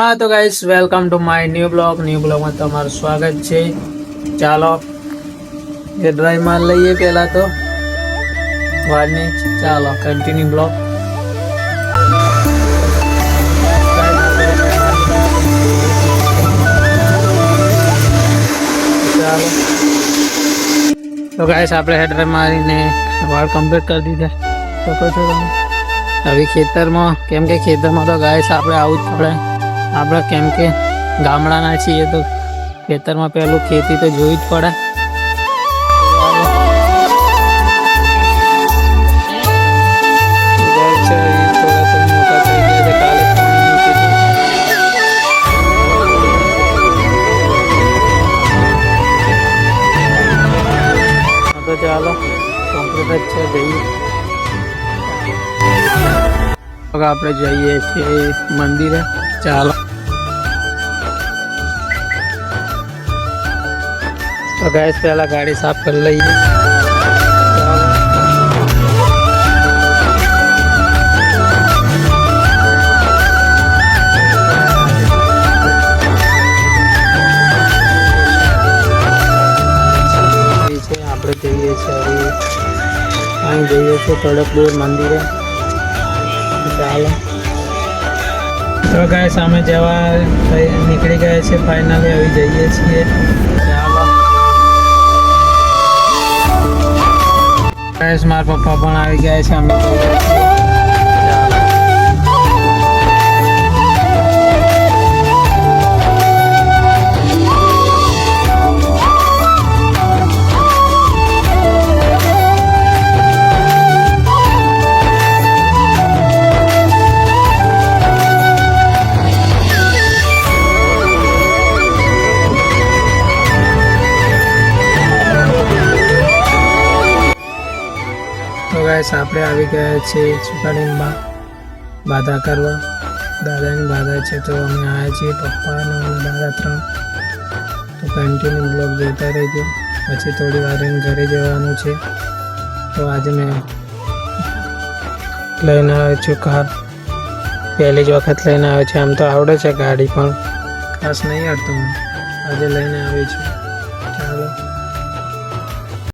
हाँ तो guys welcome to my new blog में તમારું સ્વાગત છે। ચાલો એ ડ્રાઈવ માર લઈએ પહેલા તો વાડની। ચાલો કન્ટિન્યુ બ્લોગ। ચાલો તો ગાइस આપણે હેડ ડ્રાઈવ મારીને વાડ કમ્પ્લીટ કરી દીધા। તો કહો હવે ખેતરમાં કેમ કે ખેતરમાં તો ગાइस આપણે આવું જ પડે। આપણે કેમ કે ગામડાના છીએ તો ખેતરમાં પહેલું ખેતી તો જોઈ જ પડે। તો ચાલો કમ્પ્લીટ જ છે જઈએ। આપણે જઈએ છીએ મંદિરે। ચાલો तो गैस पहला गाड़ी साफ कर लीजिए। આપણે જઈએ છીએ અહીં જઈએ છીએ તડકપુર મંદિરે। ચાલો તો ગैस અમે જવા નીકળી ગયા છે ફાઇનલી। હવે જઈએ છીએ। ચાલો गैस मारा पप्पा पण આવી ગયા છે। અમે આપણે આવી ગયા છે છુપાડીને બાધા કરવા। દાદાની બાધા છે તો અમે આવ્યા છીએ પપ્પાનો અને દાદા ત્રણ। તો કન્ટિન્યુ બ્લોગ જોતા રહેજો। પછી થોડી વાર ઘરે જવાનું છે। તો આજે મેં લઈને આવ્યો છું કાર। પહેલી જ વખત લઈને આવ્યો છે। આમ તો આવડે છે ગાડી પણ ખાસ નહીં આવડતું। આજે લઈને આવ્યો છું।